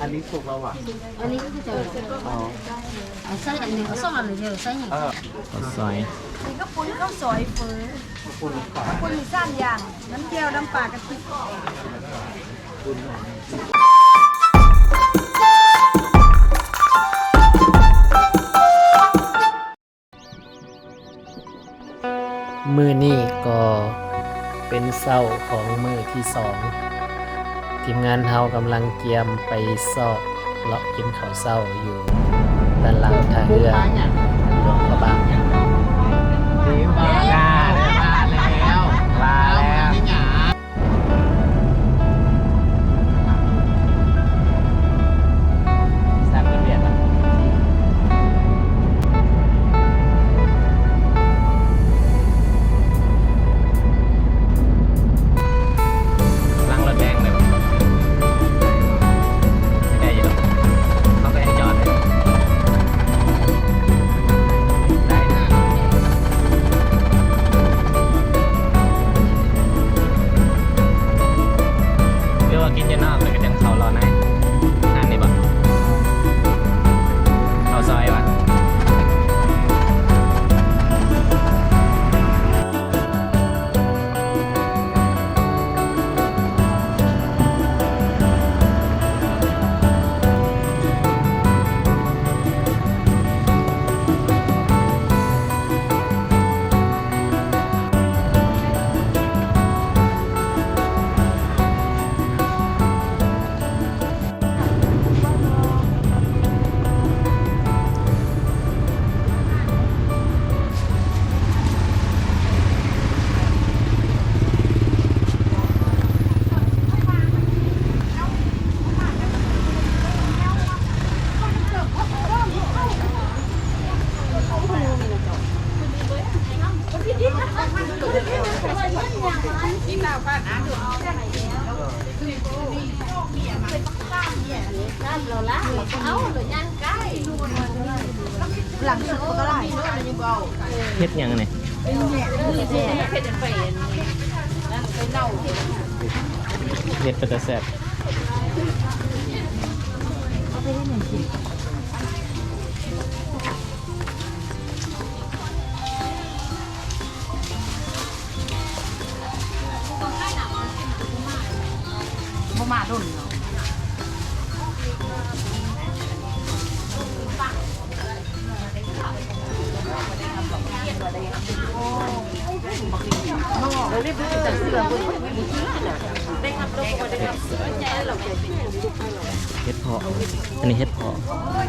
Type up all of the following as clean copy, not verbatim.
อันนี้สุกแล้วอ่ะอันนี้ก็คือจะเอาไส้อันนี้ก็ส่งอันเดียวไส้หิน ข้าวซอย นี่ก็ปุ้นข้าวซอยฟื้นปุ้นมีสามอย่างน้ำเจียวน้ำปลากะทิ มื้อนี้ก็เป็นเช้าของมื้อที่สองทีมงานเฮากำลังเตรียมไปซอกเลาะกินข้าวเช้าอยู่ด้านหลังท่าเรือหลวงพระบางมาแล้วแซ่บเบียดนะล้างรถแดงเลยวะไม่ได้อยู่หรอกเขาก็ให้จอดเลยได้นะเรียกว่ากินจะนอกเลยก็ยังเขารอนะนั่นนี่บ่เขาซอยวะหลังสุดก็ได้ เฮ็ดยังไงเฮ็ดเป็นแซ่บ เขามาดุนเนาะเราเรียกเป็นแต่เสือคนไม่มีชื่อเลยได้ครับได้ครับได้ครับใจเราใจเป็น เฮ็ดเพาะอันนี้เฮ็ดเพาะ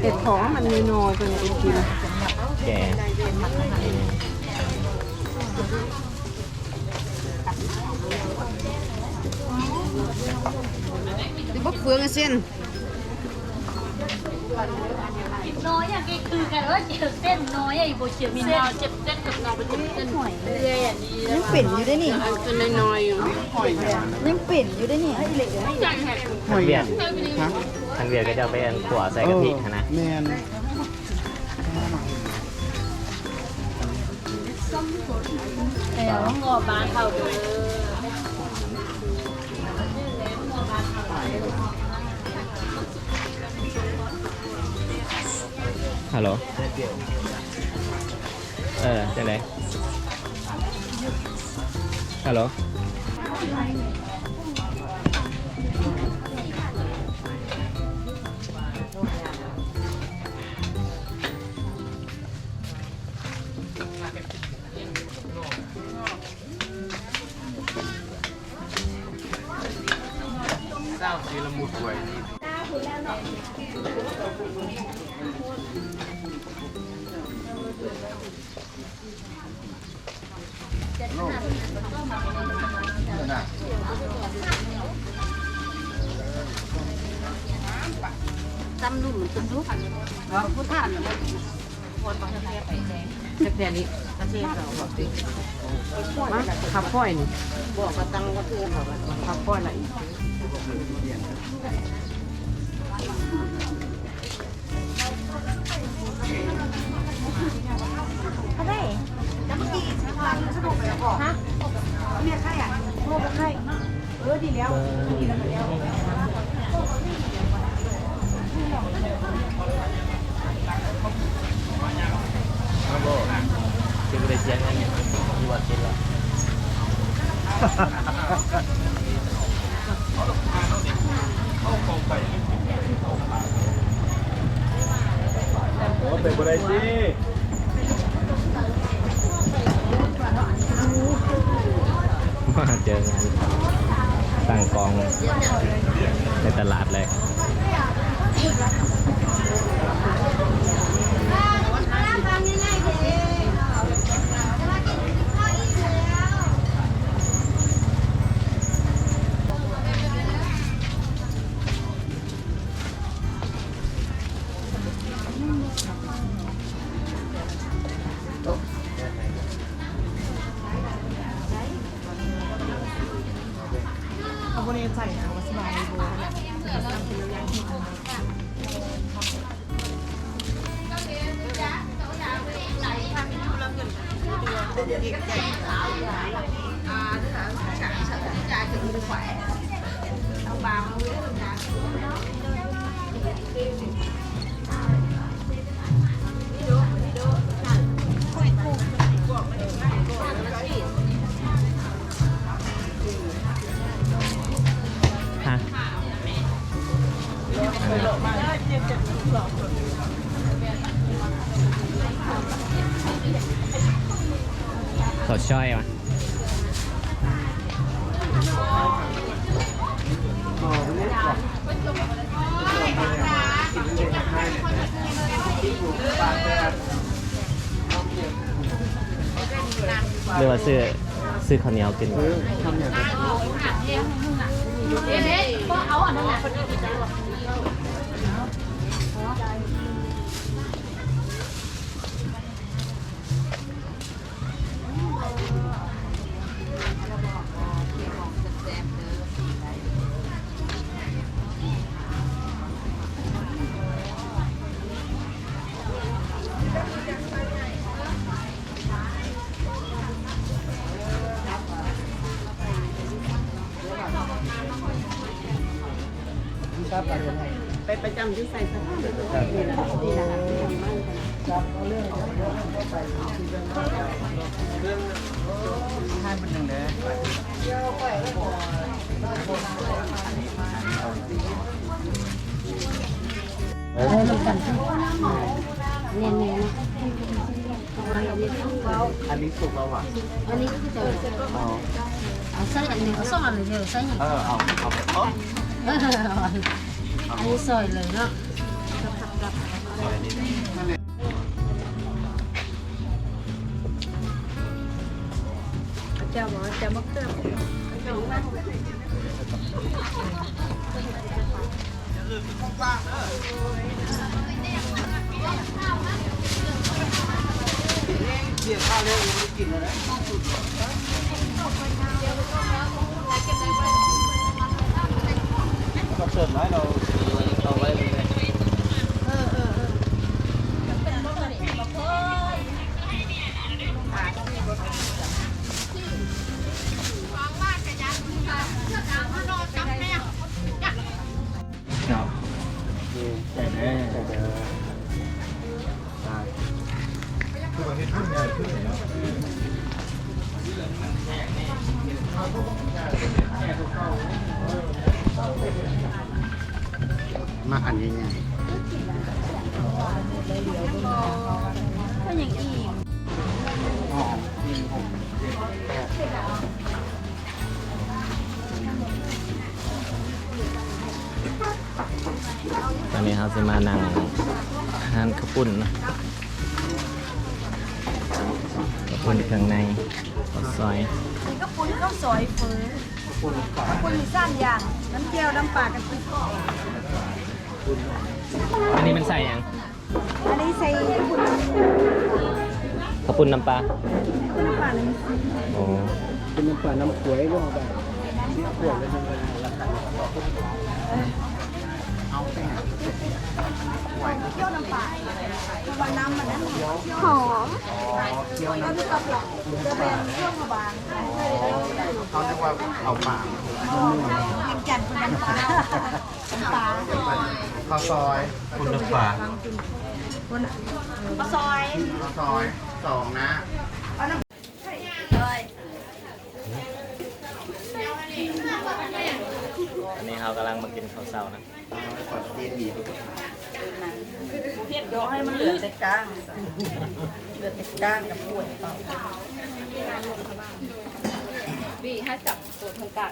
เห็ดของมันมีนอยเป็นกิน แก่ ดิบเฟืองเส้น น้อยอย่างนี้คือกันว่าเจ็บเส้นน้อยไอ้โบเจ็บมีนอเจ็บเส้นกับนอไปเจ็บเส้นหอยเลยอ่ะดี ยังปิ่นอยู่ได้นี่เป็นน้อยอยู่ยังปิ่นอยู่ได้นี่ ทางเวียดทางเวียดก็จะเอาไปอันขั่วใส่กะทินะ แมน แต่ว่างอบ้านเขาเลย ฮัลโหลจังไดฮัลโหลเจ้าสีละมุดไว้จำนุ่มจำนุ่มว่าผู้ท่านคนบางทีไปแดงแค่นี้กระเทียมเราบอกดิมาขับค่อยนี่บอกกระตังก็คือเขาขับค่อยอะไรอะไรจะเมื่อกี้ฉันทำสนุกไปแล้วบอกฮะเนี่ยใครอ่ะโทรไปใครดีแล้วดีแล้ว ส่บะไรสิ มาเจองานตั้งกองในตลาดเลยฮะสดช่อยวะ เรียกว่าซื้อข้าวเหนียวกิน ทำอย่างไร ก็เอาอันนั้นแหละคนอื่นได้หรอ ไปประจำที่ใส่สถานนี่แหละนี่แหละครับเรื่องให้มันหนึ่งเลย เนี่ยอันนี้สุกแล้วอ่ะ อันนี้ก็คือจะ อ๋อ เอาใส่อันนี้เอาซ่อมอันนี้ใส่อันนี้ เอาอ๋อ อันนี้ซอยเลยเนาะ เจ้าหมอเจ้ามักเจ้า เสียข้าวเร็วยังไม่กินเลยนะเราเสิร์ฟไหมเราไว้เลยครับใช่แน่คือประเทศพุ่งใหญ่ขึ้นแล้วมาอันนี้ไง ก็อย่างอีก อ๋อมี6 ตอนนี้เราจะมานั่งทานข้าวปุ้นนะข้าวปุ้นเครื่องในข้าวซอย นี่ก็ปุ้นข้าวซอยเฟอปุ้นมีสั้นอย่างน้ำเจียวน้ำปลากันติด อันนี้มันใส่ยัง อันนี้ใส่ปุ้น ข้าวปุ้นน้ำปลา น้ำปลาหนึ่ง โอ้ เป็นน้ำปลาน้ำขวยด้วยกันที่ขวดเลยราคาเอาไปหา เคี่ยวน้ำปลาเพราะว่าน้ำมันนั้นหอมก็มีกระป๋องจะเป็นเครื่องบาง เขาเรียกว่าเอาปาก ยังจันทร์เป็นน้ำปลาน้ำปลา ข้าวซอยคุณน้ำปลา ข้าวซอย ข้าวซอย2นะ อันนี้เรากำลังมากินข้าวเช้านะ ขอเตียนบีบ นะเฮ็ดย่อให้มันเหลือแต่ก้างเหลือแต่ก้างกับกล้วยเปล่า บีให้จับตัวทางกลาง